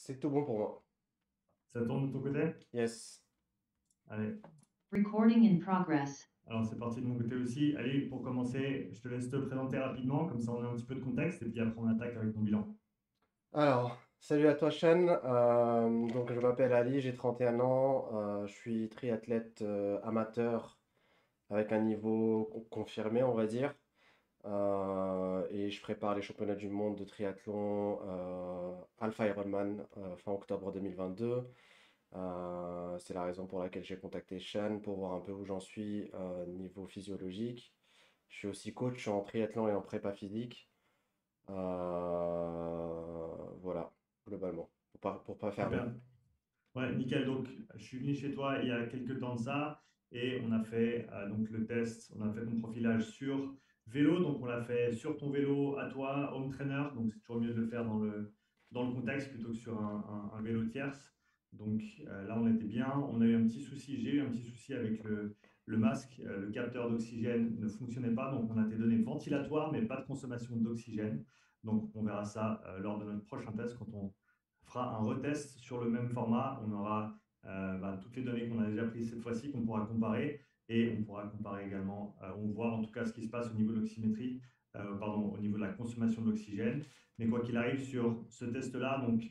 C'est tout bon pour moi. Ça tourne de ton côté? Yes. Allez. Recording in progress. Alors c'est parti de mon côté aussi. Allez, pour commencer, je te laisse te présenter rapidement, comme ça on a un petit peu de contexte, et puis après on attaque avec ton bilan. Alors, salut à toi, Sean. Donc, je m'appelle Ali, j'ai 31 ans. Je suis triathlète amateur avec un niveau confirmé, on va dire. Et je prépare les championnats du monde de triathlon Alpha Ironman fin octobre 2022. C'est la raison pour laquelle j'ai contacté Sean pour voir un peu où j'en suis niveau physiologique. Je suis aussi coach en triathlon et en prépa physique. Voilà, globalement, pour pas faire long. Super. Ouais, nickel. Donc je suis venu chez toi il y a quelques temps de ça, et on a fait donc le test, on a fait ton profilage sur vélo, donc on l'a fait sur ton vélo à toi, home trainer, donc c'est toujours mieux de le faire dans le contexte plutôt que sur un vélo tierce. Donc là, on était bien. On a eu un petit souci, j'ai eu un petit souci avec le masque. Le capteur d'oxygène ne fonctionnait pas. Donc, on a tes données ventilatoires, mais pas de consommation d'oxygène. Donc, on verra ça lors de notre prochain test. Quand on fera un retest sur le même format, on aura toutes les données qu'on a déjà prises cette fois-ci, qu'on pourra comparer. Et on pourra comparer également, on voit en tout cas ce qui se passe au niveau de l'oxymétrie, pardon, au niveau de la consommation de l'oxygène. Mais quoi qu'il arrive sur ce test-là, donc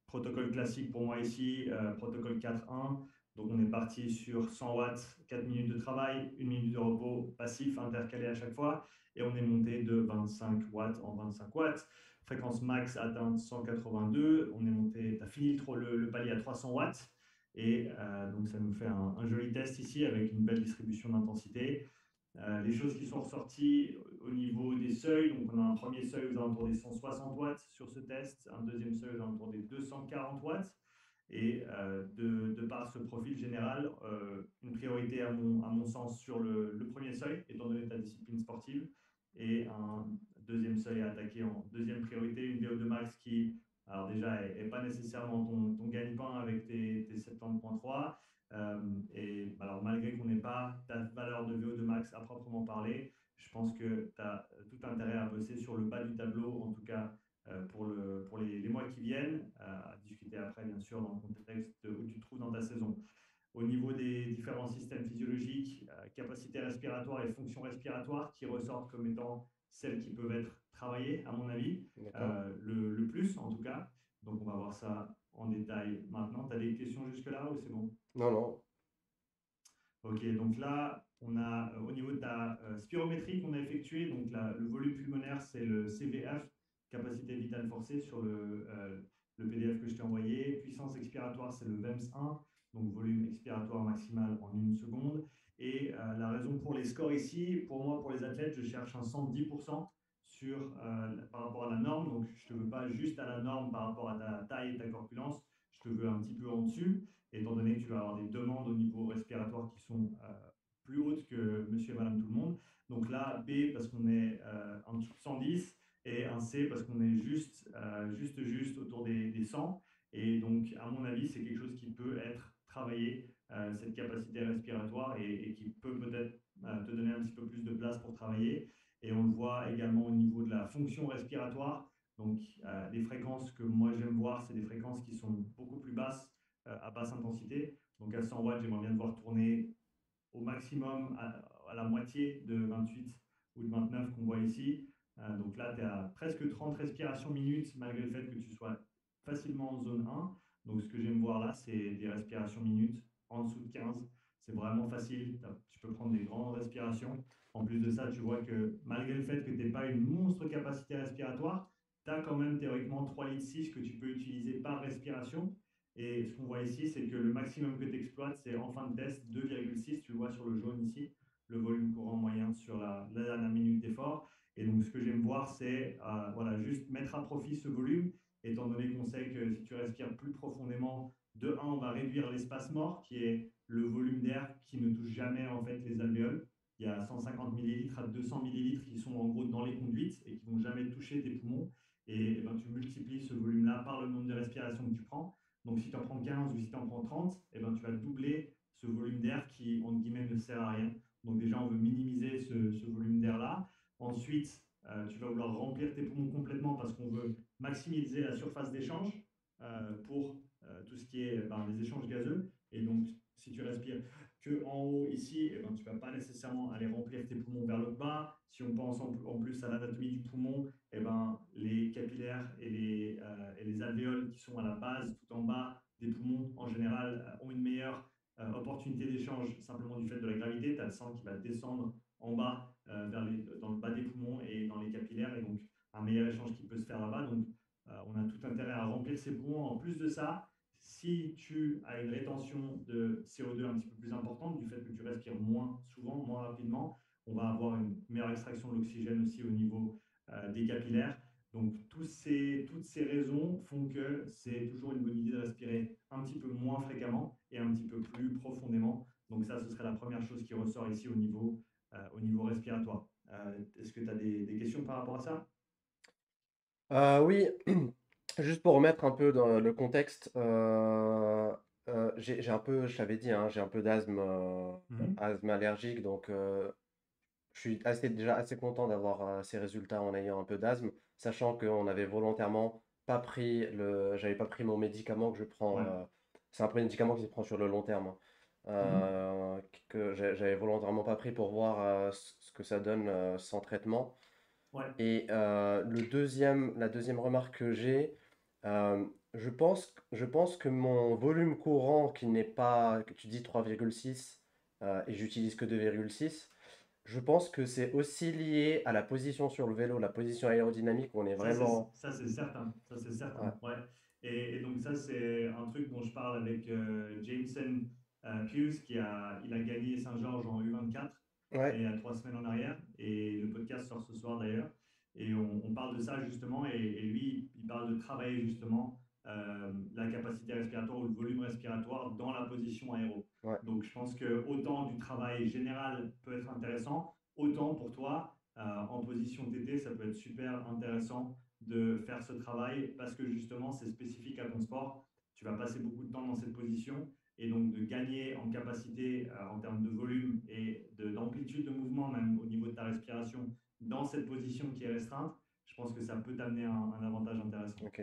protocole classique pour moi ici, protocole 4.1. Donc on est parti sur 100 watts, 4 minutes de travail, 1 minute de repos passif intercalé à chaque fois. Et on est monté de 25 watts en 25 watts. Fréquence max atteinte 182. On est monté, tu as fini le palier à 300 watts. Et donc ça nous fait un joli test ici avec une belle distribution d'intensité. Les choses qui sont ressorties au niveau des seuils, donc on a un premier seuil aux alentours des 160 watts sur ce test, un deuxième seuil aux alentours des 240 watts. Et de par ce profil général, une priorité à mon sens sur le premier seuil, étant donné ta discipline sportive, et un deuxième seuil à attaquer en deuxième priorité, une VO2 max qui, alors déjà, est pas nécessairement ton gagne-pain avec tes 70.3. Et alors, malgré qu'on n'ait pas ta valeur de VO2 max à proprement parler, je pense que tu as tout intérêt à bosser sur le bas du tableau, en tout cas pour les mois qui viennent, à discuter après, bien sûr, dans le contexte où tu te trouves dans ta saison. Au niveau des différents systèmes physiologiques, capacité respiratoire et fonction respiratoire qui ressortent comme étant celles qui peuvent être travaillées, à mon avis, D'accord? le plus en tout cas. Donc, on va voir ça en détail maintenant. Tu as des questions jusque-là ou c'est bon? Non, non. Ok, donc là, on a au niveau de ta spirométrie qu'on a effectuée, donc le volume pulmonaire, c'est le CVF, capacité vitale forcée sur le PDF que je t'ai envoyé. Puissance expiratoire, c'est le VEMS 1, donc volume expiratoire maximal en 1 seconde. Et la raison pour les scores ici, pour moi, pour les athlètes, je cherche un 110% par rapport à la norme. Donc, je ne te veux pas juste à la norme par rapport à ta taille et ta corpulence, je te veux un petit peu en dessus, étant donné que tu vas avoir des demandes au niveau respiratoire qui sont plus hautes que monsieur et madame tout le monde. Donc là, B parce qu'on est en dessous de 110, et un C parce qu'on est juste autour des 100. Et donc, à mon avis, c'est quelque chose qui peut être travaillé, cette capacité respiratoire, et qui peut peut-être te donner un petit peu plus de place pour travailler. Et on le voit également au niveau de la fonction respiratoire. Donc, les fréquences que moi j'aime voir, c'est des fréquences qui sont beaucoup plus basses, à basse intensité. Donc à 100 watts, j'aimerais bien devoir tourner au maximum à la moitié de 28 ou de 29 qu'on voit ici. Donc là, tu es à presque 30 respirations minutes, malgré le fait que tu sois facilement en zone 1. Donc ce que j'aime voir là, c'est des respirations minutes en dessous de 15. C'est vraiment facile, tu peux prendre des grandes respirations. En plus de ça, tu vois que malgré le fait que tu n'aies pas une monstre capacité respiratoire, tu as quand même théoriquement 3,6 litres que tu peux utiliser par respiration. Et ce qu'on voit ici, c'est que le maximum que tu exploites, c'est en fin de test 2,6, tu le vois sur le jaune ici, le volume courant moyen sur la dernière minute d'effort. Et donc, ce que j'aime voir, c'est voilà, juste mettre à profit ce volume, étant donné qu'on sait que si tu respires plus profondément, de 1, on va réduire l'espace mort, qui est le volume d'air qui ne touche jamais en fait les alvéoles. Il y a 150 millilitres à 200 millilitres qui sont en gros dans les conduites et qui ne vont jamais toucher tes poumons. Et ben, tu multiplies ce volume-là par le nombre de respirations que tu prends. Donc, si tu en prends 15 ou si tu en prends 30, eh ben, tu vas doubler ce volume d'air qui, entre guillemets, ne sert à rien. Donc, déjà, on veut minimiser ce volume d'air-là. Ensuite, tu vas vouloir remplir tes poumons complètement parce qu'on veut maximiser la surface d'échange. pour tout ce qui est les échanges gazeux. Et donc, si tu respires que en haut ici, tu ne vas pas nécessairement aller remplir tes poumons vers le bas. Si on pense en plus à l'anatomie du poumon, les capillaires et les alvéoles qui sont à la base, tout en bas des poumons, en général, ont une meilleure opportunité d'échange simplement du fait de la gravité. Tu as le sang qui va descendre en bas, dans le bas des poumons et dans les capillaires, et donc un meilleur échange qui peut se faire là-bas. Donc, on a tout intérêt à remplir ces poumons. En plus de ça, si tu as une rétention de CO2 un petit peu plus importante, du fait que tu respires moins souvent, moins rapidement, on va avoir une meilleure extraction de l'oxygène aussi au niveau des capillaires. Donc, toutes ces raisons font que c'est toujours une bonne idée de respirer un petit peu moins fréquemment et un petit peu plus profondément. Donc ça, ce serait la première chose qui ressort ici au niveau respiratoire. Est-ce que tu as des questions par rapport à ça? Oui, juste pour remettre un peu dans le contexte, j'ai un peu, je t'avais dit, hein, j'ai un peu d'asthme, Mhm. asthme allergique, donc je suis déjà assez content d'avoir ces résultats en ayant un peu d'asthme, sachant qu'on avait volontairement pas pris j'avais pas pris mon médicament que je prends. Ouais. C'est un médicament qui se prend sur le long terme, hein, Mhm. que j'avais volontairement pas pris pour voir ce que ça donne sans traitement. Ouais. Et la deuxième remarque que j'ai, je pense que mon volume courant, qui n'est pas, que tu dis 3,6, et j'utilise que 2,6, je pense que c'est aussi lié à la position sur le vélo, la position aérodynamique, où on est vraiment... Ça, c'est certain. Ça, c'est Ouais, certain. Ouais. Et donc, ça, c'est un truc dont je parle avec Jameson Hughes, il a gagné Saint-Georges en U24, ouais, il y a 3 semaines en arrière. Et le podcast sort ce soir d'ailleurs. Et on parle de ça justement. Et lui, il parle de travailler justement la capacité respiratoire ou le volume respiratoire dans la position aéro. ouais. Donc, je pense que autant du travail général peut être intéressant, autant pour toi en position TT, ça peut être super intéressant de faire ce travail parce que justement, c'est spécifique à ton sport. Tu vas passer beaucoup de temps dans cette position et donc de gagner en capacité en termes de volume et d'amplitude de mouvement, même au niveau de ta respiration, dans cette position qui est restreinte, je pense que ça peut t'amener un avantage intéressant. Ok.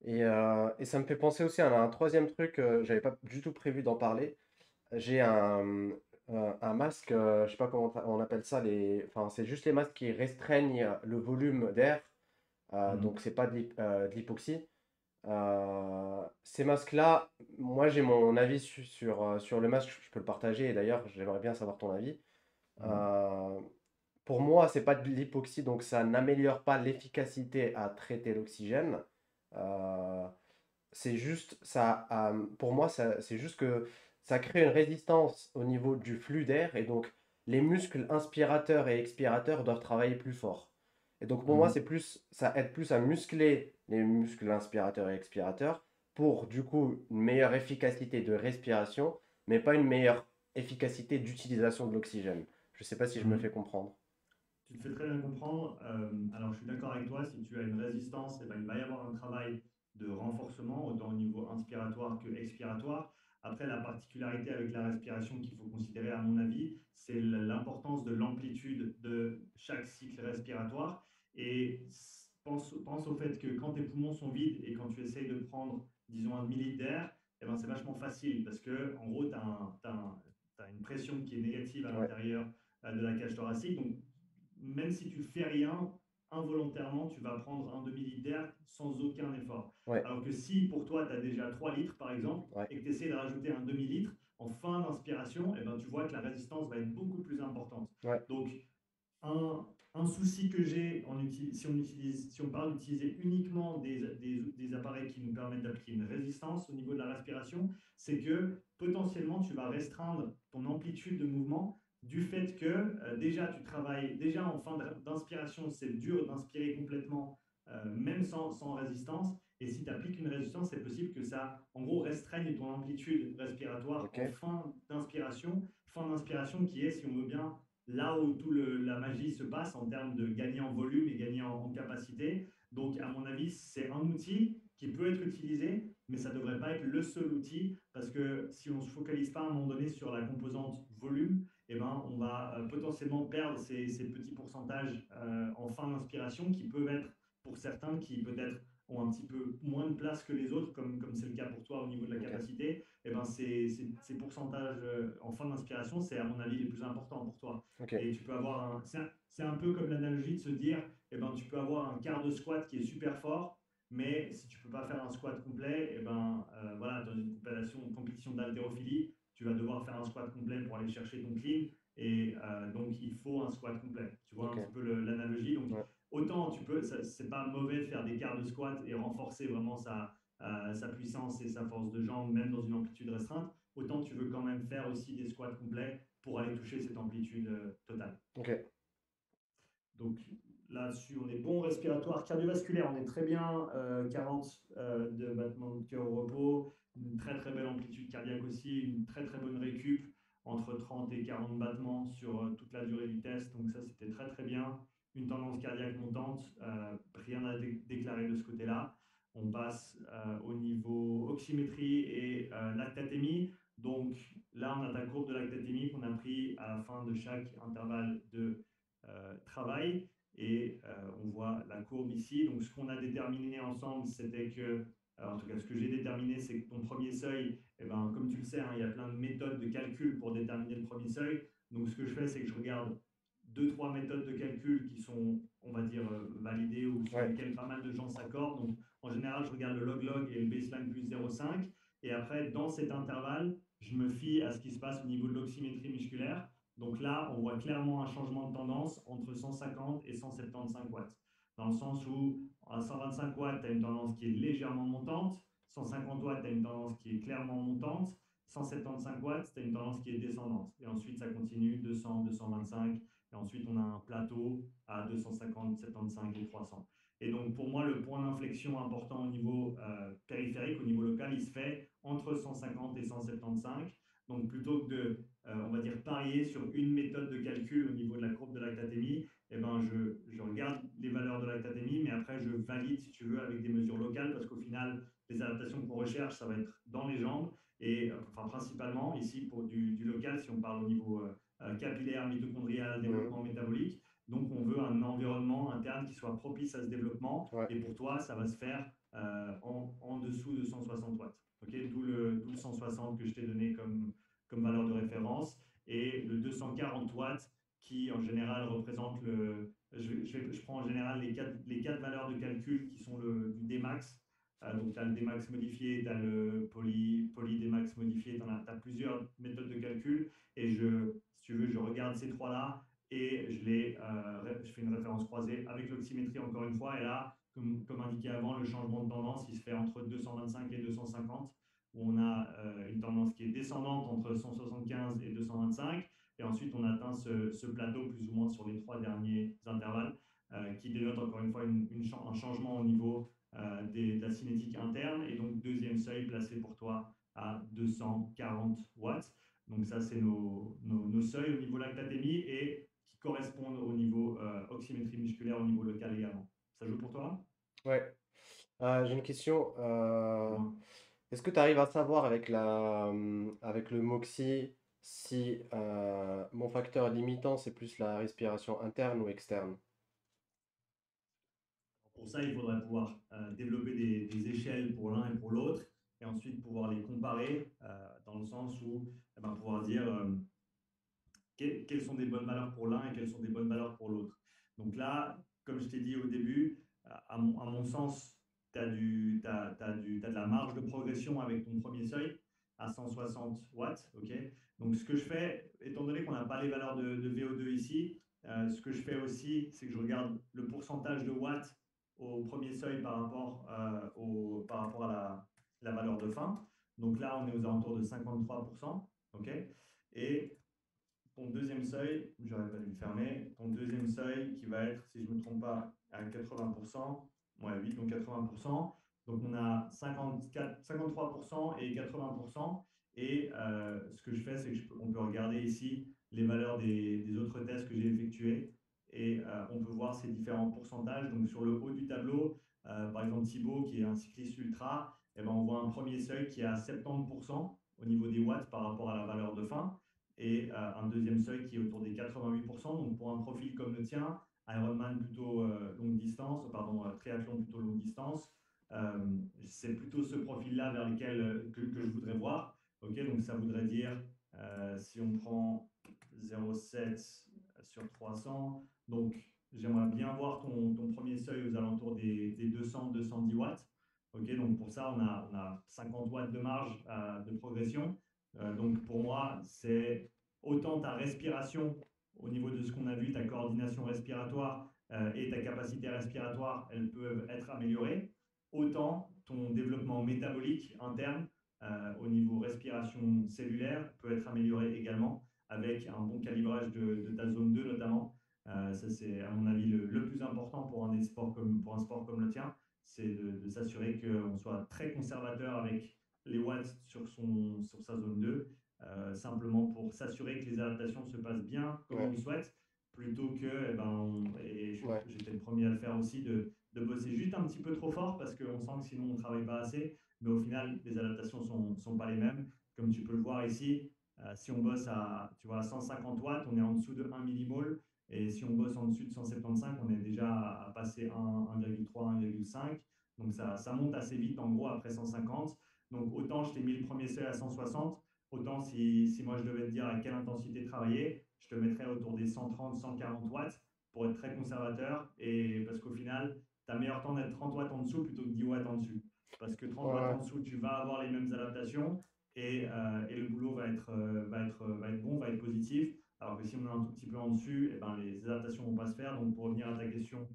Et ça me fait penser aussi à un troisième truc, j'avais pas du tout prévu d'en parler. J'ai un masque, je sais pas comment on appelle ça, enfin, c'est juste les masques qui restreignent le volume d'air, donc Mhm. c'est pas de l'hypoxie. Ces masques-là, moi j'ai mon avis sur le masque, je peux le partager, et d'ailleurs j'aimerais bien savoir ton avis. Mhm. Euh, pour moi, c'est pas de l'hypoxie, donc ça n'améliore pas l'efficacité à traiter l'oxygène. Euh, c'est juste, pour moi, c'est juste que ça crée une résistance au niveau du flux d'air, et donc les muscles inspirateurs et expirateurs doivent travailler plus fort. Et donc pour moi, Mhm. ça aide plus à muscler les muscles inspirateurs et expirateurs pour du coup une meilleure efficacité de respiration, mais pas une meilleure efficacité d'utilisation de l'oxygène. Je sais pas si je me fais Mhm. comprendre. Tu te fais très bien comprendre. Alors, je suis d'accord avec toi. Si tu as une résistance, il va y avoir un travail de renforcement, autant au niveau inspiratoire que expiratoire. Après, la particularité avec la respiration qu'il faut considérer, à mon avis, c'est l'importance de l'amplitude de chaque cycle respiratoire. Et pense au fait que quand tes poumons sont vides et quand tu essayes de prendre, disons, 1 demi-litre d'air, c'est vachement facile parce que, en gros, tu as une pression qui est négative à Ouais, l'intérieur de la cage thoracique. Donc, même si tu fais rien, involontairement, tu vas prendre 1 demi-litre d'air sans aucun effort. ouais, Alors que si pour toi, tu as déjà 3 litres, par exemple, ouais, et que tu essaies de rajouter 1 demi-litre en fin d'inspiration, tu vois que la résistance va être beaucoup plus importante. ouais, Donc, un souci que j'ai si on parle d'utiliser uniquement des appareils qui nous permettent d'appliquer une résistance au niveau de la respiration, c'est que potentiellement tu vas restreindre ton amplitude de mouvement du fait que déjà tu travailles, déjà en fin d'inspiration, c'est dur d'inspirer complètement, même sans résistance. Et si tu appliques une résistance, c'est possible que ça, en gros, restreigne ton amplitude respiratoire ok, en fin d'inspiration qui est, si on veut bien, là où la magie se passe en termes de gagner en volume et gagner en capacité. Donc, à mon avis, c'est un outil qui peut être utilisé, mais ça ne devrait pas être le seul outil parce que si on ne se focalise pas à un moment donné sur la composante volume, on va potentiellement perdre ces petits pourcentages en fin d'inspiration qui peuvent être, pour certains, qui peut être ont un petit peu moins de place que les autres, comme c'est le cas pour toi au niveau de la Ok. capacité, et ben ces pourcentages en fin d'inspiration, c'est à mon avis les plus importants pour toi. Ok. Et tu peux avoir c'est un peu comme l'analogie de se dire, eh ben, tu peux avoir un quart de squat qui est super fort, mais si tu peux pas faire un squat complet, eh ben, voilà, dans une compétition d'haltérophilie, tu vas devoir faire un squat complet pour aller chercher ton clean. Et donc, il faut un squat complet. Tu vois un Ok. petit peu l'analogie. Donc, Ouais. autant tu peux, c'est pas mauvais de faire des quarts de squat et renforcer vraiment sa puissance et sa force de jambe, même dans une amplitude restreinte. Autant tu veux quand même faire aussi des squats complets pour aller toucher cette amplitude totale. Ok. Donc là-dessus, on est bon. Respiratoire, cardiovasculaire, on est très bien. 40 de battements de cœur au repos, une très très belle amplitude cardiaque aussi, une très très bonne récup, entre 30 et 40 battements sur toute la durée du test. Donc ça, c'était très très bien. Une tendance cardiaque montante, rien à déclarer de ce côté-là. On passe au niveau oxymétrie et lactatémie. Donc là, on a ta courbe de lactatémie qu'on a pris à la fin de chaque intervalle de travail. Et on voit la courbe ici. Donc, ce qu'on a déterminé ensemble, c'était que, en tout cas, ce que j'ai déterminé, c'est que ton premier seuil, eh ben, comme tu le sais, hein, il y a plein de méthodes de calcul pour déterminer le premier seuil. Donc, ce que je fais, c'est que je regarde deux, trois méthodes de calcul qui sont, on va dire, validées ou sur Ouais. lesquelles pas mal de gens s'accordent. Donc, en général, je regarde le log-log et le baseline plus 0,5. Et après, dans cet intervalle, je me fie à ce qui se passe au niveau de l'oxymétrie musculaire. Donc là, on voit clairement un changement de tendance entre 150 et 175 watts. Dans le sens où à 125 watts, tu as une tendance qui est légèrement montante, 150 watts, tu as une tendance qui est clairement montante, 175 watts, tu as une tendance qui est descendante. Et ensuite, ça continue 200, 225, et ensuite, on a un plateau à 250, 75 et 300. Et donc, pour moi, le point d'inflexion important au niveau périphérique, au niveau local, il se fait entre 150 et 175. Donc, plutôt que de on va dire, parier sur une méthode de calcul au niveau de la courbe de lactatémie, eh ben, je regarde les valeurs de lactatémie, mais après, je valide, si tu veux, avec des mesures locales, parce qu'au final, les adaptations qu'on recherche, ça va être dans les jambes, et enfin, principalement, ici, pour du local, si on parle au niveau capillaire, mitochondrial, Mhm. développement métabolique. Donc, on veut un environnement interne qui soit propice à ce développement, Ouais. et pour toi, ça va se faire en dessous de 160 watts. Okay, d'où le 160 que je t'ai donné comme valeur de référence, et le 240 watts qui en général représente je prends en général les quatre valeurs de calcul qui sont du Dmax. Donc tu as le Dmax modifié, tu as le poly Dmax modifié, tu as plusieurs méthodes de calcul, et si tu veux, je regarde ces trois-là et je fais une référence croisée avec l'oxymétrie encore une fois, et là, comme indiqué avant, le changement de tendance, il se fait entre 225 et 250, où on a une tendance qui est descendante entre 175 et 225. Et ensuite, on atteint ce plateau plus ou moins sur les trois derniers intervalles, qui dénote encore une fois un changement au niveau de la cinétique interne. Et donc, deuxième seuil placé pour toi à 240 watts. Donc, ça, c'est nos seuils au niveau lactatémie et qui correspondent au niveau oxymétrie musculaire au niveau local également. Ça joue pour toi? Ouais. J'ai une question. Dis-moi. Est-ce que tu arrives à savoir avec le MOXIE si mon facteur limitant c'est plus la respiration interne ou externe? Pour ça, il faudrait pouvoir développer des échelles pour l'un et pour l'autre, et ensuite pouvoir les comparer dans le sens où eh ben, pouvoir dire quelles sont des bonnes valeurs pour l'un et quelles sont des bonnes valeurs pour l'autre. Donc là, comme je t'ai dit au début, à mon sens, tu as de la marge de progression avec ton premier seuil à 160 watts. Okay. Donc ce que je fais, étant donné qu'on n'a pas les valeurs de VO2 ici, ce que je fais aussi, c'est que je regarde le pourcentage de watts au premier seuil par rapport à la valeur de fin. Donc là, on est aux alentours de 53%. Okay. Et ton deuxième seuil, j'aurais pas dû le fermer, ton deuxième seuil qui va être, si je ne me trompe pas, à 80%, ouais, oui, donc 80%. Donc on a 53% et 80%. Et ce que je fais, c'est qu'on peut regarder ici les valeurs des autres tests que j'ai effectués, et on peut voir ces différents pourcentages. Donc sur le haut du tableau, par exemple Thibaut, qui est un cycliste ultra, eh ben, on voit un premier seuil qui est à 70% au niveau des watts par rapport à la valeur de fin, et un deuxième seuil qui est autour des 88%. Donc pour un profil comme le tien, Ironman plutôt longue distance, pardon, triathlon plutôt longue distance, C'est plutôt ce profil-là vers lequel que je voudrais voir. Ok, donc ça voudrait dire, si on prend 0,7 sur 300, donc j'aimerais bien voir ton premier seuil aux alentours des 200-210 watts. Ok, donc pour ça, on a 50 watts de marge de progression. Donc pour moi, c'est autant ta respiration au niveau de ce qu'on a vu, ta coordination respiratoire et ta capacité respiratoire, elles peuvent être améliorées, autant ton développement métabolique interne au niveau respiration cellulaire peut être amélioré également avec un bon calibrage de ta zone 2 notamment. Ça, c'est à mon avis le plus important pour un sport comme le tien, c'est de s'assurer qu'on soit très conservateur avec les watts sur sa zone 2, simplement pour s'assurer que les adaptations se passent bien comme on Ouais, le souhaite, plutôt que, ouais, j'étais le premier à le faire aussi, de bosser juste un petit peu trop fort parce qu'on sent que sinon on ne travaille pas assez, mais au final, les adaptations ne sont pas les mêmes. Comme tu peux le voir ici, si on bosse à, tu vois, 150 watts, on est en dessous de 1 millimole. Et si on bosse en dessus de 175, on est déjà à passer 1,3, 1,5. Donc ça monte assez vite, en gros, après 150. Donc autant je t'ai mis le premier seuil à 160, autant si moi je devais te dire à quelle intensité travailler, je te mettrais autour des 130, 140 watts pour être très conservateur. Et parce qu'au final, tu as meilleur temps d'être 30 watts en dessous plutôt que 10 watts en dessus. Parce que 30 watts ouais, en dessous, tu vas avoir les mêmes adaptations et le boulot va être bon, va être positif. Alors que si on est un tout petit peu en dessus, eh ben, les adaptations ne vont pas se faire. Donc, pour revenir à ta question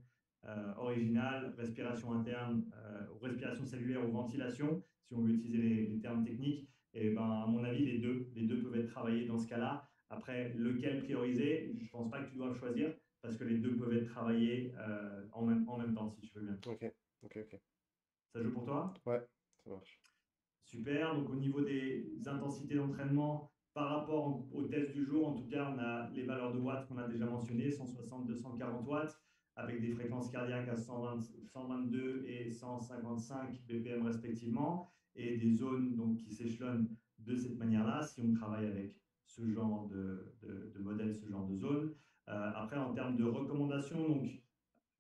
originale, respiration interne, respiration cellulaire ou ventilation, si on veut utiliser les termes techniques, et ben, à mon avis, les deux peuvent être travaillés dans ce cas-là. Après, lequel prioriser, je ne pense pas que tu dois choisir parce que les deux peuvent être travaillés en même temps, si tu veux bien. ok, ok, ok. Ça joue pour toi? Ouais, ça marche. Super. Donc, au niveau des intensités d'entraînement, par rapport au test du jour, en tout cas, on a les valeurs de watts qu'on a déjà mentionnées, 160, 240 watts, avec des fréquences cardiaques à 120, 122 et 155 BPM respectivement, et des zones donc, qui s'échelonnent de cette manière-là, si on travaille avec ce genre de modèle, ce genre de zone. Après, en termes de recommandations, donc,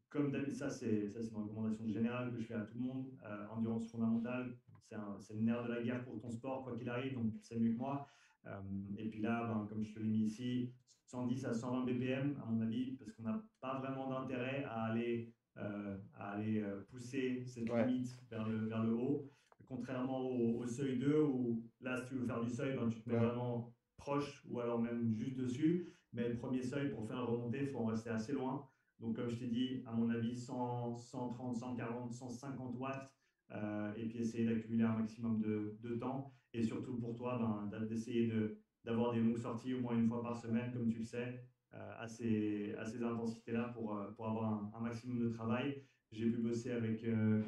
comme d'habitude, ça, c'est une recommandation générale que je fais à tout le monde. Endurance fondamentale, c'est le nerf de la guerre pour ton sport, quoi qu'il arrive, donc tu le sais mieux que moi. Euh, et puis là, ben, comme je te l'ai mis ici, 110 à 120 BPM, à mon avis, parce qu'on n'a pas vraiment d'intérêt à aller pousser cette Ouais, limite vers le haut. Contrairement au seuil 2, où là, si tu veux faire du seuil, ben, tu te mets ouais, vraiment proche ou alors même juste dessus. Mais le premier seuil, pour faire une remontée, il faut en rester assez loin. Donc, comme je t'ai dit, à mon avis, 100, 130, 140, 150 watts, et puis essayer d'accumuler un maximum de temps. Et surtout pour toi, ben, d'essayer d'avoir des longues sorties au moins une fois par semaine, comme tu le sais, à ces intensités-là pour avoir un maximum de travail. J'ai pu bosser avec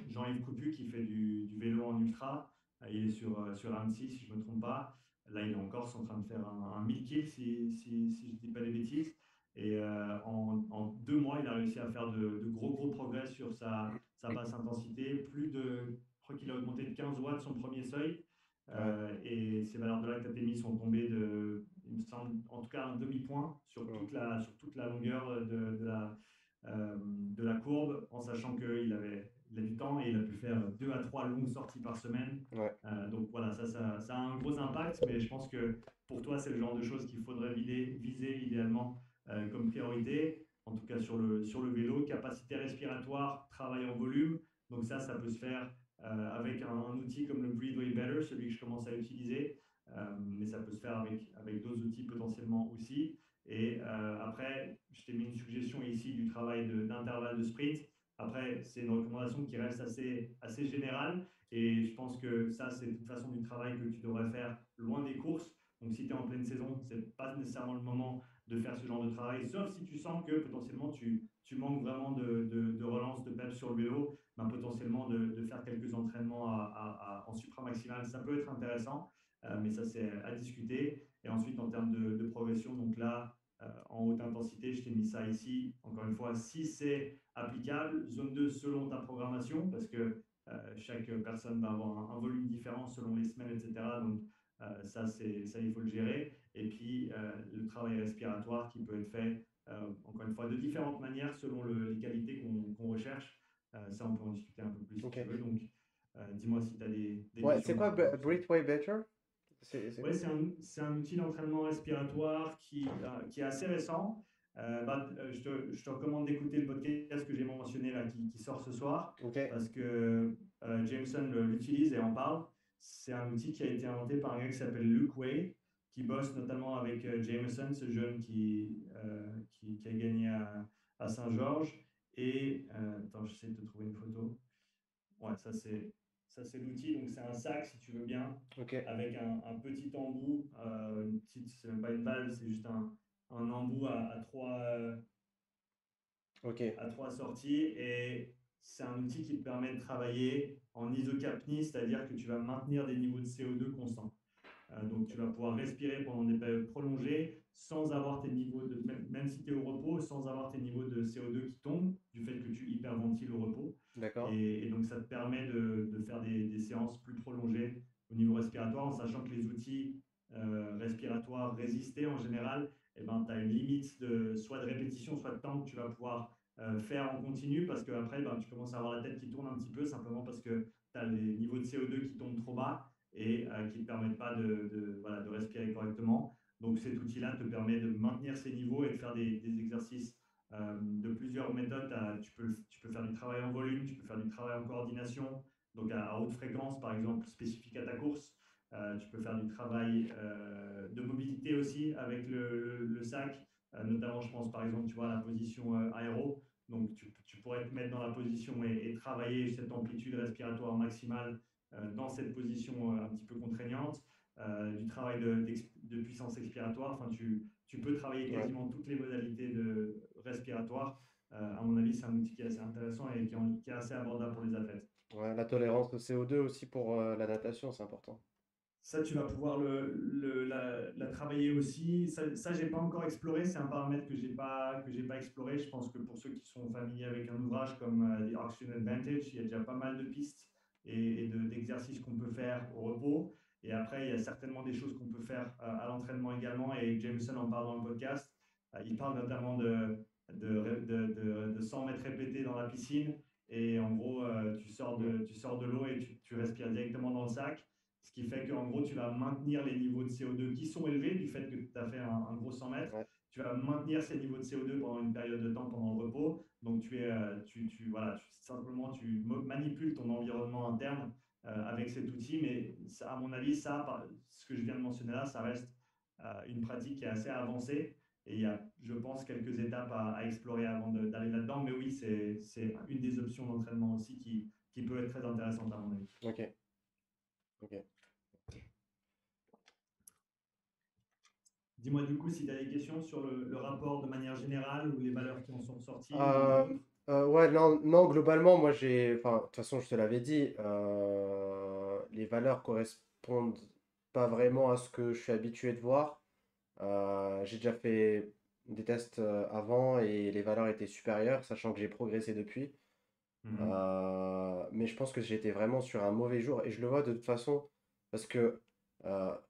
Jean-Yves Coupu qui fait du vélo en ultra. Il est sur Annecy, si je ne me trompe pas. Là, il est en Corse en train de faire un 1000 kills, si je ne dis pas des bêtises. Et en 2 mois, il a réussi à faire de gros progrès sur sa basse intensité. Je crois qu'il a augmenté de 15 watts son premier seuil. ouais, Et ces valeurs de lactatémie sont tombées il me semble, en tout cas un demi-point mm, sur toute la longueur de la courbe, en sachant qu'il il a du temps et il a pu faire 2 à 3 longues sorties par semaine. ouais, Donc voilà, ça a un gros impact, mais je pense que pour toi, c'est le genre de choses qu'il faudrait viser idéalement comme priorité, en tout cas sur le vélo, capacité respiratoire, travail en volume. Donc ça peut se faire avec un outil comme le Breathe Way Better, celui que je commence à utiliser, mais ça peut se faire avec d'autres outils potentiellement aussi. Et après, je t'ai mis une suggestion ici du travail d'intervalle de sprint. Après, c'est une recommandation qui reste assez générale. Et je pense que ça, c'est de toute façon du travail que tu devrais faire loin des courses. Donc, si tu es en pleine saison, ce n'est pas nécessairement le moment de faire ce genre de travail, sauf si tu sens que potentiellement tu manques vraiment de relance, de peps sur le vélo, ben, potentiellement de faire quelques entraînements en supramaximal, ça peut être intéressant, mais ça c'est à discuter. Et ensuite, en termes de progression, donc là, en haute intensité, je t'ai mis ça ici, encore une fois, si c'est applicable, zone 2 selon ta programmation, parce que chaque personne va avoir un volume différent selon les semaines, etc. Donc, ça, il faut le gérer. Et puis, le travail respiratoire qui peut être fait, encore une fois, de différentes manières selon les qualités qu'on recherche. Ça, on peut en discuter un peu plus si ok. tu veux. Donc, Dis-moi si tu as des Ouais, questions c'est par quoi rapport à tout ça. Breathe Way Better? C'est Ouais, quoi? c'est un outil d'entraînement respiratoire qui est assez récent. Je te recommande d'écouter le podcast que j'ai mentionné là, qui sort ce soir, Ok, parce que Jameson l'utilise et en parle. C'est un outil qui a été inventé par un gars qui s'appelle Luke Way, qui bosse notamment avec Jameson, ce jeune qui a gagné à Saint-Georges. Et attends, j'essaie de te trouver une photo. Ouais, ça c'est l'outil. Donc c'est un sac, si tu veux bien, ok, avec un petit embout, c'est même pas une valve, c'est juste un embout ok, à trois sorties. Et c'est un outil qui te permet de travailler en isocapnie, c'est-à-dire que tu vas maintenir des niveaux de CO2 constants. Donc, tu vas pouvoir respirer pendant des périodes prolongées sans avoir tes niveaux de, même si tu es au repos, sans avoir tes niveaux de CO2 qui tombent du fait que tu hyperventiles au repos. d'accord. Et donc, ça te permet de faire des séances plus prolongées au niveau respiratoire, en sachant que les outils respiratoires résistés en général, eh ben, tu as une limite soit de répétition, soit de temps que tu vas pouvoir faire en continu, parce qu'après, ben, tu commences à avoir la tête qui tourne un petit peu, simplement parce que tu as les niveaux de CO2 qui tombent trop bas et qui ne te permettent pas voilà, de respirer correctement. Donc cet outil-là te permet de maintenir ces niveaux et de faire des exercices de plusieurs méthodes. Tu peux faire du travail en volume, tu peux faire du travail en coordination, donc à haute fréquence, par exemple, spécifique à ta course. Tu peux faire du travail de mobilité aussi avec le sac, notamment, je pense, par exemple, tu vois, la position aéro. Donc, tu pourrais te mettre dans la position et travailler cette amplitude respiratoire maximale dans cette position un petit peu contraignante, du travail de puissance expiratoire. Enfin, tu peux travailler Ouais. quasiment toutes les modalités respiratoires. À mon avis, c'est un outil qui est assez intéressant et qui est assez abordable pour les athlètes. Ouais, la tolérance au CO2 aussi pour la natation, c'est important. Ça, tu vas pouvoir la travailler aussi. Ça j'ai pas encore exploré. C'est un paramètre que j'ai pas exploré. Je pense que pour ceux qui sont familiers avec un ouvrage comme The Oxygen Advantage, il y a déjà pas mal de pistes d'exercices qu'on peut faire au repos. Et après, il y a certainement des choses qu'on peut faire à l'entraînement également. Et Jameson en parle dans le podcast. Il parle notamment de 100 mètres répétés dans la piscine. Et en gros, Mm. tu sors de l'eau et tu respires directement dans le sac. Ce qui fait qu'en gros, tu vas maintenir les niveaux de CO2 qui sont élevés du fait que tu as fait un gros 100 mètres. Ouais, Tu vas maintenir ces niveaux de CO2 pendant une période de temps, pendant le repos. Donc, voilà, simplement, manipules ton environnement interne avec cet outil. Mais à mon avis, ce que je viens de mentionner là, ça reste une pratique qui est assez avancée. Et il y a, je pense, quelques étapes à explorer avant d'aller là-dedans. Mais oui, c'est une des options d'entraînement aussi qui peut être très intéressante à mon avis. ok, ok. Dis-moi du coup si tu as des questions sur le rapport de manière générale ou les valeurs qui en sont sorties ou Euh, autres. ouais, non, non, globalement, moi enfin, de toute façon, je te l'avais dit, les valeurs correspondent pas vraiment à ce que je suis habitué de voir. J'ai déjà fait des tests avant et les valeurs étaient supérieures, sachant que j'ai progressé depuis. Mhm. Mais je pense que j'étais vraiment sur un mauvais jour et je le vois de toute façon parce que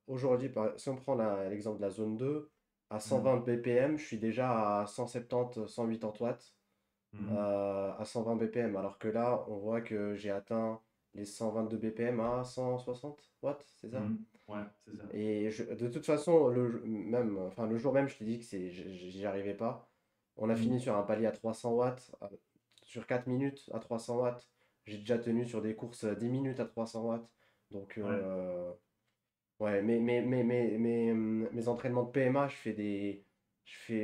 aujourd'hui, si on prend l'exemple de la zone 2, à Mhm. 120 BPM, je suis déjà à 170, 180 watts Mhm. à 120 BPM, alors que là, on voit que j'ai atteint les 122 BPM à 160 watts, c'est ça? Mhm. Ouais, c'est ça. Et de toute façon, même, enfin, le jour même, je t'ai dit que j'y arrivais pas. On a fini Mhm. sur un palier à 300 watts, sur 4 minutes à 300 watts. J'ai déjà tenu sur des courses 10 minutes à 300 watts. Donc, Ouais. ouais, mes entraînements de PMA,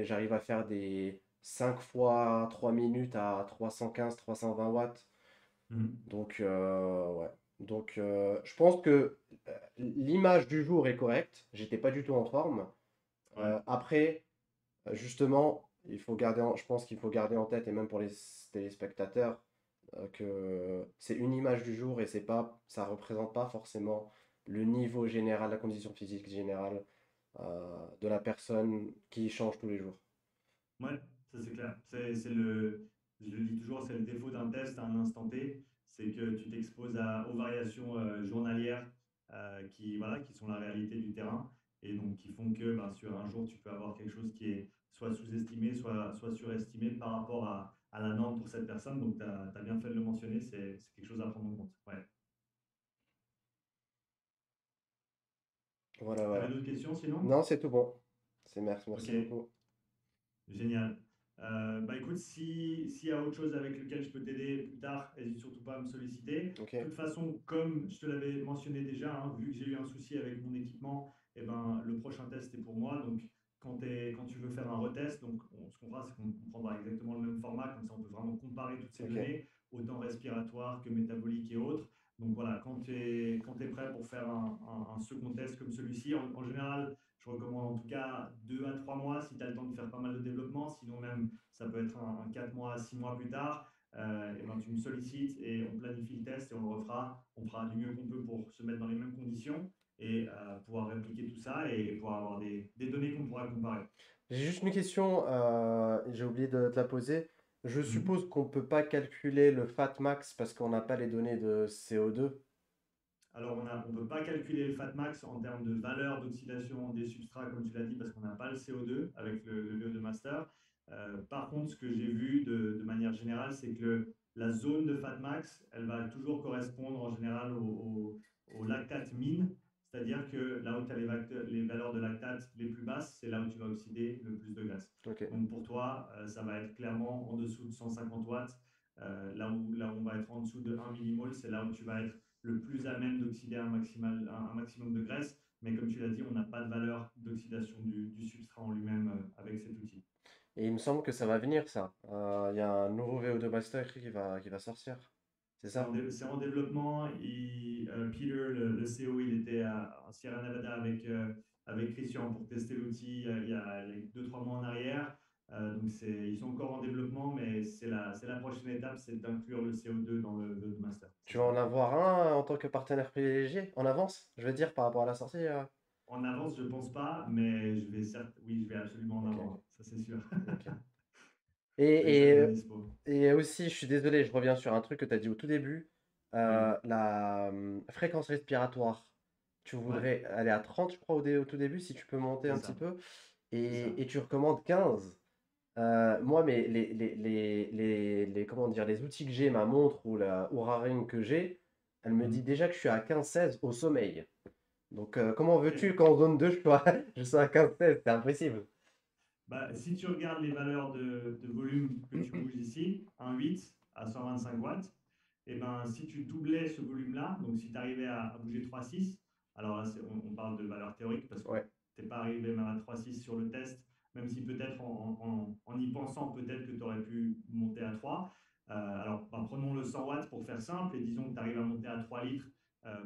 j'arrive à faire des 5 fois 3 minutes à 315, 320 watts. Mhm. Donc, ouais. Donc, je pense que l'image du jour est correcte. J'étais pas du tout en forme. Ouais. Après, justement, je pense qu'il faut garder en tête, et même pour les téléspectateurs, que c'est une image du jour et ça représente pas forcément le niveau général, la condition physique générale de la personne qui change tous les jours. Ouais, ça c'est clair. Je le dis toujours, c'est le défaut d'un test à un instant T, c'est que tu t'exposes aux variations journalières voilà, qui sont la réalité du terrain et donc qui font que ben, sur un jour, tu peux avoir quelque chose qui est soit sous-estimé, soit surestimé par rapport à la norme pour cette personne. Donc, tu as bien fait de le mentionner, c'est quelque chose à prendre en compte. Ouais. Voilà, Tu avais voilà. d'autres questions sinon? Non, c'est tout bon. Ok, Merci beaucoup. génial. Bah écoute, s'il y a autre chose avec lequel je peux t'aider plus tard, n'hésite surtout pas à me solliciter. Ok, De toute façon, comme je te l'avais mentionné déjà, hein, vu que j'ai eu un souci avec mon équipement, eh ben, le prochain test est pour moi. Donc, quand tu veux faire un retest, donc ce qu'on fera, c'est qu'on prendra exactement le même format, comme ça on peut vraiment comparer toutes ces ok. données, autant respiratoire que métabolique et autres. Donc voilà, quand tu es prêt pour faire un second test comme celui-ci, en général, je recommande en tout cas 2 à 3 mois si tu as le temps de faire pas mal de développement. Sinon, même, ça peut être un 4 mois à 6 mois plus tard. Et ben, tu me sollicites et on planifie le test et on le refera. On fera du mieux qu'on peut pour se mettre dans les mêmes conditions et pouvoir répliquer tout ça et pouvoir avoir des données qu'on pourra comparer. J'ai juste une question, j'ai oublié de te la poser. Je Mhm. suppose qu'on ne peut pas calculer le fat max parce qu'on n'a pas les données de CO2. Alors, on ne peut pas calculer le fat max en termes de valeur d'oxydation des substrats, comme tu l'as dit, parce qu'on n'a pas le CO2 avec le VO2 master. Par contre, ce que j'ai vu de manière générale, c'est que la zone de fat max, elle va toujours correspondre en général au lactate min, c'est-à-dire que là où tu as les valeurs de lactate les plus basses, c'est là où tu vas oxyder le plus de graisse. Ok. Donc pour toi, ça va être clairement en dessous de 150 watts. Là où on va être en dessous de 1 millimole, c'est là où tu vas être le plus à même d'oxyder un maximum de graisse. Mais comme tu l'as dit, on n'a pas de valeur d'oxydation du substrat en lui-même avec cet outil. Et il me semble que ça va venir, ça. Il y a un nouveau VO2 Master qui va sortir. C'est ça? C'est en développement. Peter, le CO, il était à Sierra Nevada avec Christian pour tester l'outil il y a 2, 3 mois en arrière. Donc ils sont encore en développement, mais c'est la prochaine étape, c'est d'inclure le CO2 dans le master. C'est Tu vas en ça. avoir un en tant que partenaire privilégié, en avance, je veux dire, par rapport à la sortie. En avance, je pense pas, mais oui, je vais absolument en Ok, avoir. Ça, c'est sûr. ok. Je vais être Et, bien et, dispo. et aussi, je suis désolé, je reviens sur un truc que tu as dit au tout début. Oui. La fréquence respiratoire, tu Ouais, voudrais aller à 30, je crois, au tout début, si tu peux monter c'est un petit ça. peu. C'est ça. Et tu recommandes 15. Moi, mais comment dire, les outils que j'ai, ma montre ou la Oura Ring que j'ai, elle me dit Mhm. déjà que je suis à 15-16 au sommeil. Donc, comment Ok. veux-tu qu'en zone 2, je sois à 15-16? C'est impossible. Bah, si tu regardes les valeurs de volume que tu bouges ici, un 8 à 125 watts, et ben, si tu doublais ce volume-là, donc si tu arrivais à bouger 3,6, alors là, on parle de valeur théorique parce que Ouais, tu n'es pas arrivé même à 3,6 sur le test, même si peut-être en y pensant, peut-être que tu aurais pu monter à 3. Alors, ben, prenons le 100 watts pour faire simple et disons que tu arrives à monter à 3 litres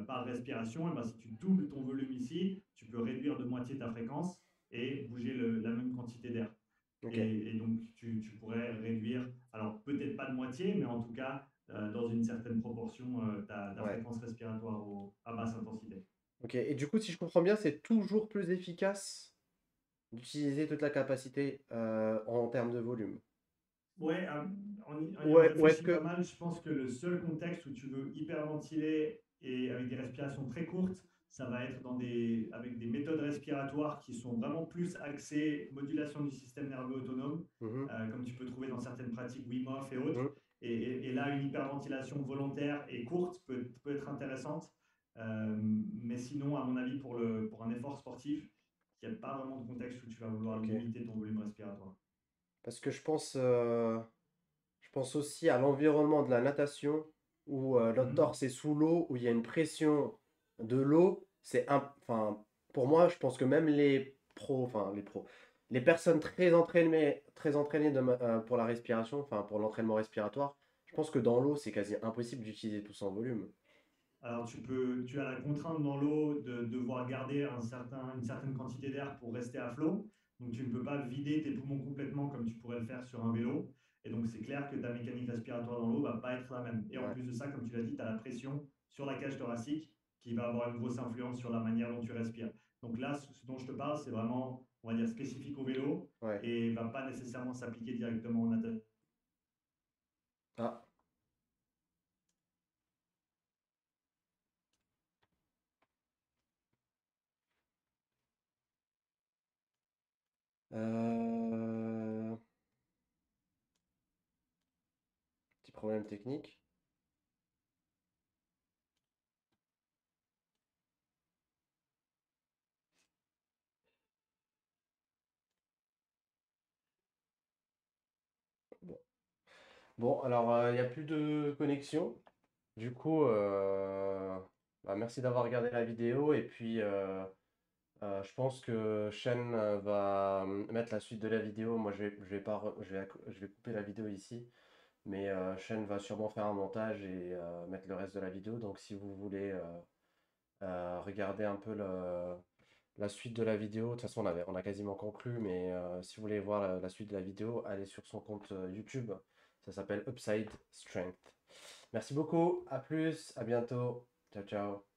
par respiration. Et ben, si tu doubles ton volume ici, tu peux réduire de moitié ta fréquence et bouger la même quantité d'air. ok, Et donc, tu pourrais réduire, alors peut-être pas de moitié, mais en tout cas, dans une certaine proportion, ta ouais. fréquence respiratoire à basse intensité. Ok, et du coup, si je comprends bien, c'est toujours plus efficace d'utiliser toute la capacité en termes de volume. Ouais, en ayant Ouais, ou est-ce réfléchi pas que... mal, je pense que le seul contexte où tu veux hyperventiler et avec des respirations très courtes, ça va être avec des méthodes respiratoires qui sont vraiment plus axées modulation du système nerveux autonome, Mhm, comme tu peux trouver dans certaines pratiques Wim Hof et autres. mhm. Et là, une hyperventilation volontaire et courte peut être intéressante. Mais sinon, à mon avis, pour un effort sportif, il n'y a pas vraiment de contexte où tu vas vouloir Ok. limiter ton volume respiratoire. Parce que je pense aussi à l'environnement de la natation où notre Mhm. torse est sous l'eau, où il y a une pression de l'eau. Enfin, pour moi, je pense que même les personnes très entraînées pour la respiration, enfin pour l'entraînement respiratoire, je pense que dans l'eau, c'est quasi impossible d'utiliser tout ça en volume. Alors, tu as la contrainte dans l'eau de devoir garder une certaine quantité d'air pour rester à flot. Donc, tu ne peux pas vider tes poumons complètement comme tu pourrais le faire sur un vélo. Et donc, c'est clair que ta mécanique respiratoire dans l'eau ne va pas être la même. Et en Ouais. plus de ça, comme tu l'as dit, tu as la pression sur la cage thoracique qui va avoir une grosse influence sur la manière dont tu respires. Donc là, ce dont je te parle, c'est vraiment, on va dire, spécifique au vélo Ouais. et ne va pas nécessairement s'appliquer directement en natation. Ah. Euh, Petit problème technique. Bon, alors, il n'y a plus de connexion. Du coup, bah, merci d'avoir regardé la vidéo. Et puis, je pense que Shen va mettre la suite de la vidéo. Moi, je vais pas, je vais couper la vidéo ici. Mais Shen va sûrement faire un montage et mettre le reste de la vidéo. Donc, si vous voulez regarder un peu la suite de la vidéo, de toute façon, on a quasiment conclu. Mais si vous voulez voir la suite de la vidéo, allez sur son compte YouTube. Ça s'appelle Upside Strength. Merci beaucoup, à plus, à bientôt. Ciao, ciao.